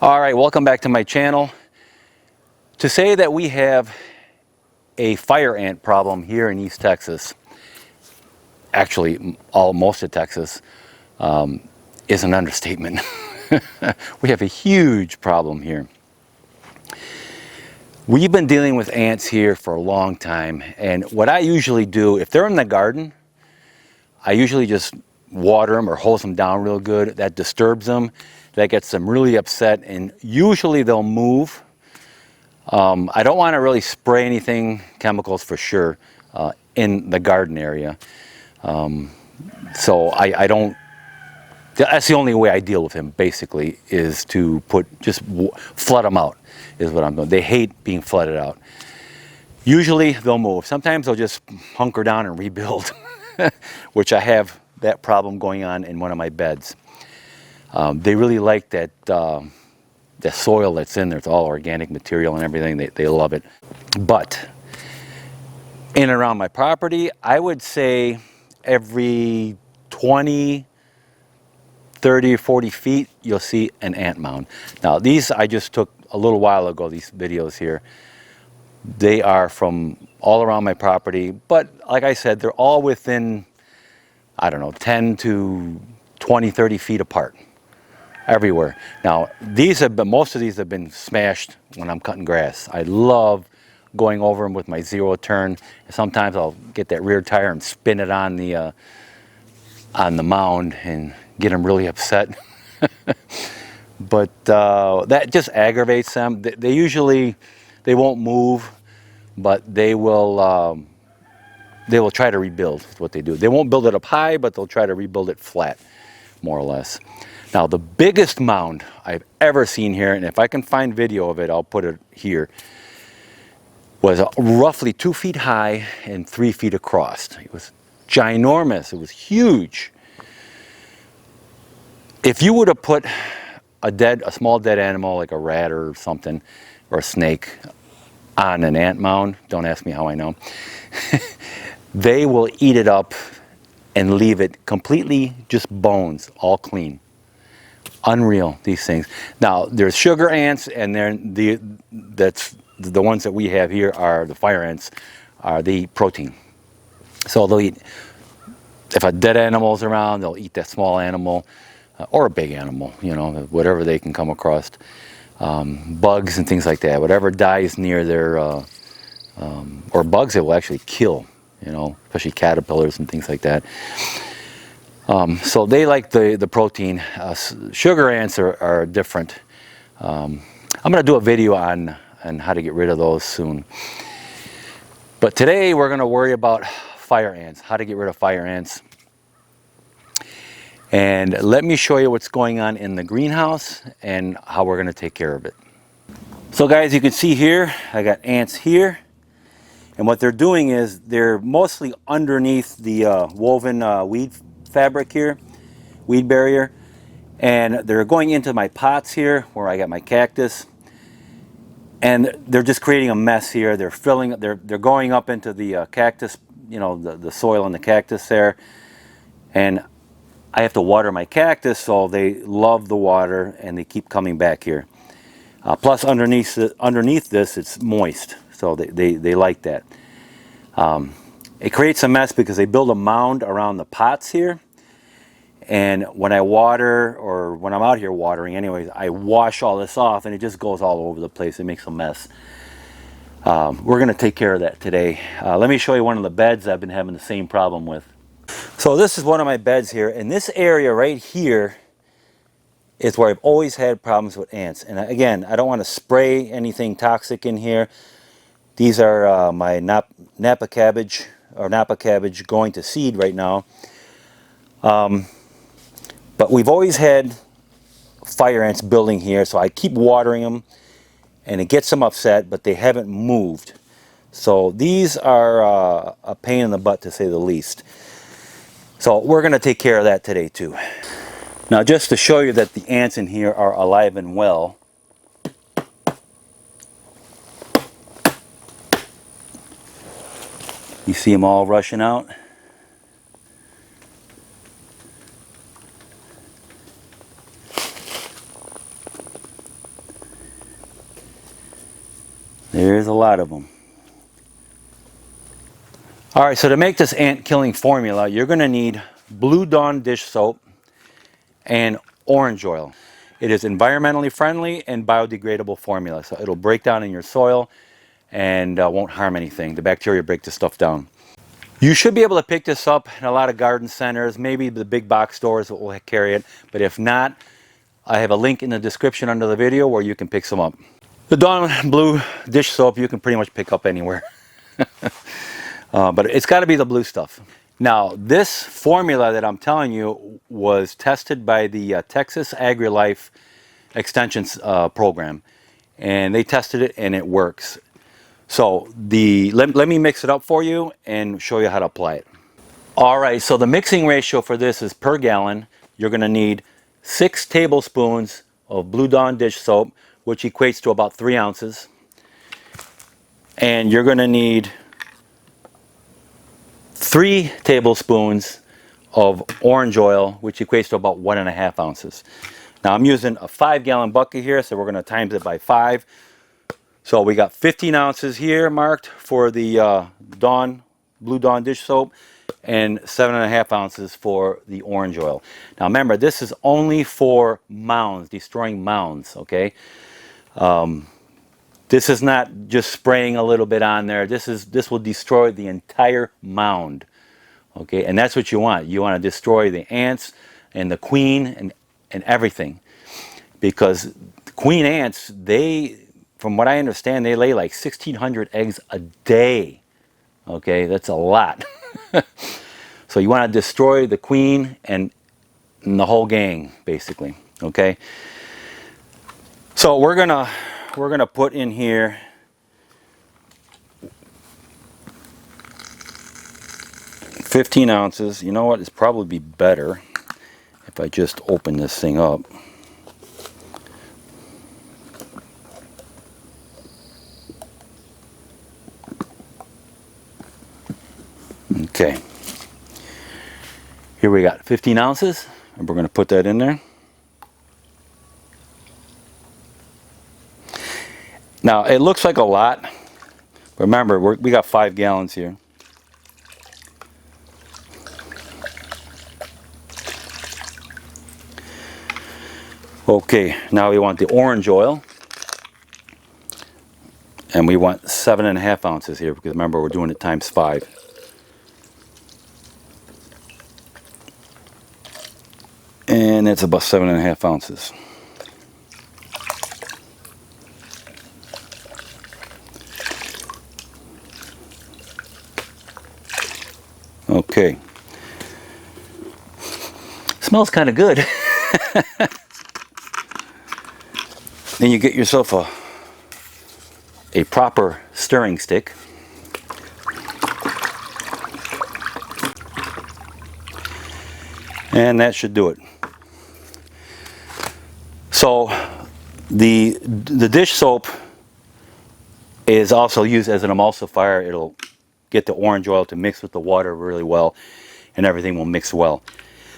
All right, welcome back to my channel. To say that we have a fire ant problem here in East Texas, actually most of Texas, is an understatement. We have a huge problem here. We've been dealing with ants here for a long time, and what I usually do, if they're in the garden, I usually just water them or hose them down real good. That disturbs them. That gets them really upset, and usually they'll move. I don't want to really spray anything, chemicals for sure, in the garden area. So I don't, that's the only way I deal with him, basically, is to just flood them out, is what I'm doing. They hate being flooded out. Usually they'll move. Sometimes they'll just hunker down and rebuild, which I have that problem going on in one of my beds. They really like that the soil that's in there. It's all organic material and everything. They love it. But in and around my property, I would say every 20, 30 or 40 feet, you'll see an ant mound. Now, these I just took a little while ago, these videos here. They are from all around my property, but like I said, they're all within, I don't know, 10 to 20, 30 feet apart. Everywhere. Now, most of these have been smashed when I'm cutting grass. I love going over them with my zero turn. Sometimes I'll get that rear tire and spin it on the mound and get them really upset. But that just aggravates them. They won't move, but they will try to rebuild. Is what they do. They won't build it up high, but they'll try to rebuild it flat, more or less. Now, the biggest mound I've ever seen here, and if I can find video of it, I'll put it here, was roughly 2 feet high and 3 feet across. It was ginormous. It was huge. If you would have put a small dead animal like a rat or something, or a snake, on an ant mound, don't ask me how I know, they will eat it up and leave it completely just bones, all clean. Unreal, these things. Now, there's sugar ants, and that's the ones that we have here are the fire ants. They eat protein. So they'll eat, if a dead animal's around, they'll eat that small animal, or a big animal, you know, whatever they can come across. Bugs and things like that. Whatever dies near their, or bugs that will actually kill, you know, especially caterpillars and things like that. So they like the protein. Sugar ants are different. I'm going to do a video on how to get rid of those soon. But today we're going to worry about fire ants, how to get rid of fire ants. And let me show you what's going on in the greenhouse and how we're going to take care of it. So guys, you can see here, I got ants here. And what they're doing is they're mostly underneath the woven weed fabric here, weed barrier, and they're going into my pots here where I got my cactus, and they're just creating a mess here. They're going up into the cactus, you know, the soil in the cactus there, and I have to water my cactus, so they love the water and they keep coming back here. Plus underneath this it's moist, so they like that. It creates a mess because they build a mound around the pots here, and when I water, or when I'm out here watering anyways, I wash all this off and it just goes all over the place. It makes a mess. We're going to take care of that today. Let me show you one of the beds I've been having the same problem with. So this is one of my beds here, and this area right here is where I've always had problems with ants. And again, I don't want to spray anything toxic in here. These are my Napa cabbage going to seed right now. But we've always had fire ants building here, so I keep watering them, and it gets them upset, but they haven't moved. So these are a pain in the butt, to say the least. So we're going to take care of that today too. Now, just to show you that the ants in here are alive and well, you see them all rushing out. There's a lot of them. All right, so to make this ant killing formula, you're going to need Blue Dawn dish soap and orange oil. It is environmentally friendly and biodegradable formula, so it'll break down in your soil and won't harm anything. The bacteria break this stuff down. You should be able to pick this up in a lot of garden centers, maybe the big box stores that will carry it, but if not, I have a link in the description under the video where you can pick some up. The Dawn Blue dish soap you can pretty much pick up anywhere. But it's got to be the blue stuff. Now, this formula that I'm telling you was tested by the Texas AgriLife Extension program, and they tested it and it works. So let me mix it up for you and show you how to apply it. All right, so the mixing ratio for this is per gallon. You're going to need 6 tablespoons of Blue Dawn dish soap, which equates to about 3 ounces. And you're going to need 3 tablespoons of orange oil, which equates to about 1.5 ounces. Now I'm using a 5-gallon bucket here, so we're going to times it by 5. So we got 15 ounces here marked for the Blue Dawn dish soap, and 7.5 ounces for the orange oil. Now remember, this is only for mounds, destroying mounds, okay? This is not just spraying a little bit on there. This will destroy the entire mound, okay? And that's what you want. You want to destroy the ants and the queen and everything, because the queen ants, from what I understand, they lay like 1,600 eggs a day. Okay, that's a lot. So you want to destroy the queen and the whole gang, basically. Okay. So we're gonna put in here 15 ounces. You know what? It's probably be better if I just open this thing up. Okay, here we got 15 ounces, and we're going to put that in there. Now, it looks like a lot. Remember, we got 5 gallons here. Okay, now we want the orange oil. And we want 7.5 ounces here, because remember, we're doing it times 5. And it's about 7.5 ounces. Okay. Smells kind of good. Then you get yourself a proper stirring stick. And that should do it. So the dish soap is also used as an emulsifier. It'll get the orange oil to mix with the water really well, and everything will mix well.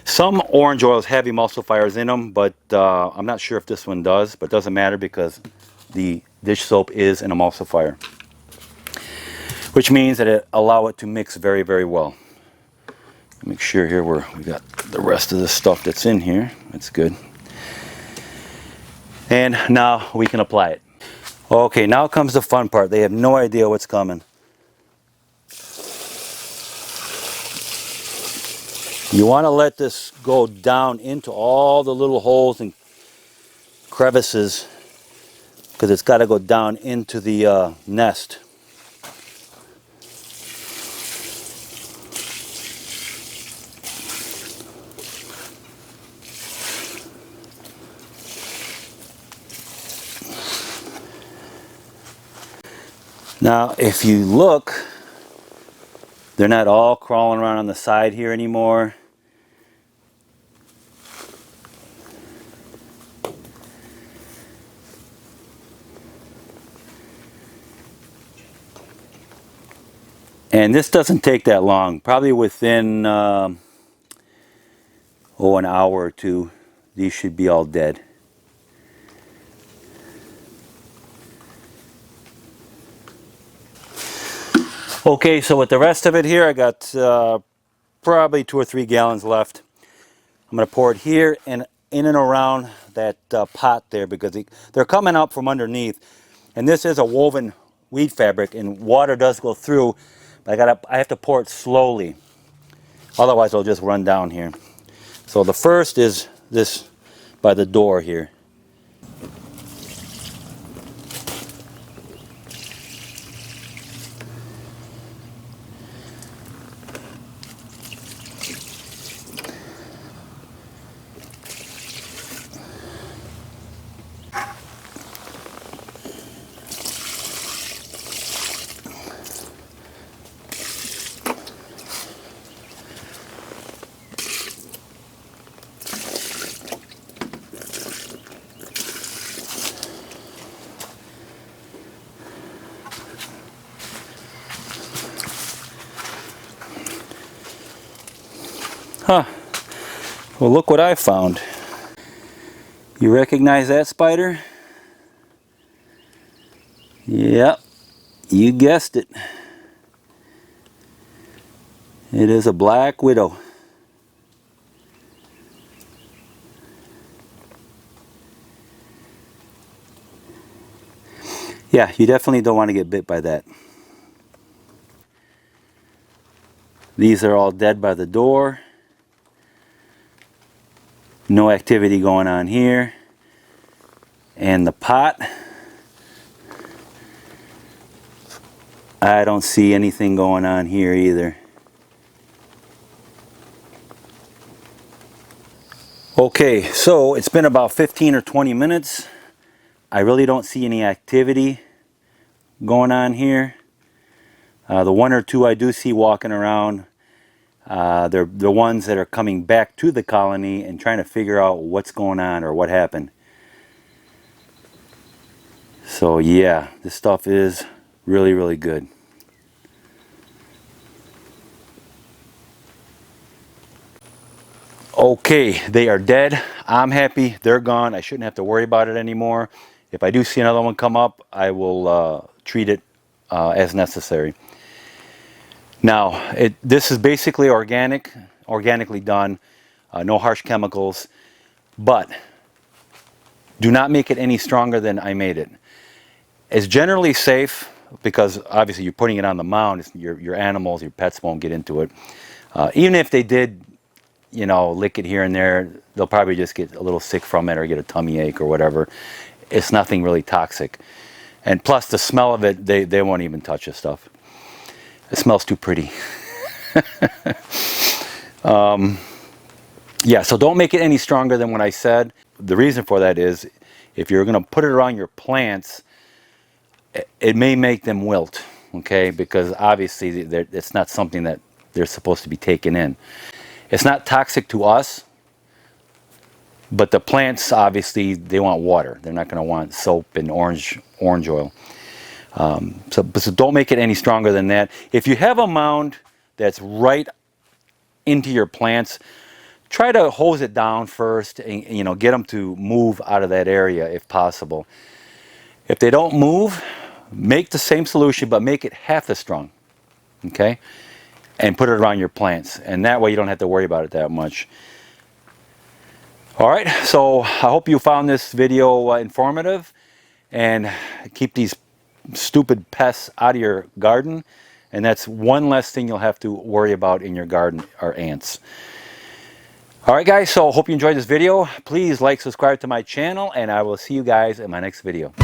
Some orange oils have emulsifiers in them, but I'm not sure if this one does, but it doesn't matter because the dish soap is an emulsifier, which means that it allows it to mix very, very well. Make sure here we got the rest of the stuff that's in here. That's good. And now we can apply it. Okay, now comes the fun part. They have no idea what's coming. You want to let this go down into all the little holes and crevices, because it's got to go down into the nest. Now, if you look, they're not all crawling around on the side here anymore. And this doesn't take that long. Probably within an hour or two, these should be all dead. Okay, so with the rest of it here, I got probably 2 or 3 gallons left. I'm going to pour it here and in and around that pot there, because they're coming up from underneath. And this is a woven weed fabric, and water does go through, but I have to pour it slowly. Otherwise, it'll just run down here. So the first is this by the door here. Huh. Well, look what I found. You recognize that spider? Yep, you guessed it. It is a black widow. Yeah, you definitely don't want to get bit by that. These are all dead by the door. No activity going on here. And the pot, I don't see anything going on here either. Okay, so it's been about 15 or 20 minutes. I really don't see any activity going on here. The 1 or 2 I do see walking around, they're the ones that are coming back to the colony and trying to figure out what's going on or what happened. So yeah, this stuff is really, really good. Okay, they are dead. I'm happy. They're gone. I shouldn't have to worry about it anymore. If I do see another one come up, I will treat it as necessary. Now, this is basically organically done, no harsh chemicals, but do not make it any stronger than I made it. It's generally safe because obviously you're putting it on the mound. Your animals, your pets won't get into it. Even if they did, you know, lick it here and there, they'll probably just get a little sick from it or get a tummy ache or whatever. It's nothing really toxic. And plus the smell of it, they won't even touch this stuff. It smells too pretty. Yeah, so don't make it any stronger than what I said. The reason for that is if you're going to put it around your plants, it may make them wilt, okay? Because obviously it's not something that they're supposed to be taken in. It's not toxic to us, but the plants, obviously, they want water. They're not going to want soap and orange oil. So don't make it any stronger than that. If you have a mound that's right into your plants, try to hose it down first and, you know, get them to move out of that area if possible. If they don't move, make the same solution, but make it half as strong, okay? And put it around your plants, and that way you don't have to worry about it that much. All right, so I hope you found this video informative, and keep these stupid pests out of your garden, and that's one less thing you'll have to worry about in your garden are ants. All right, guys, so hope you enjoyed this video. Please like, subscribe to my channel, and I will see you guys in my next video.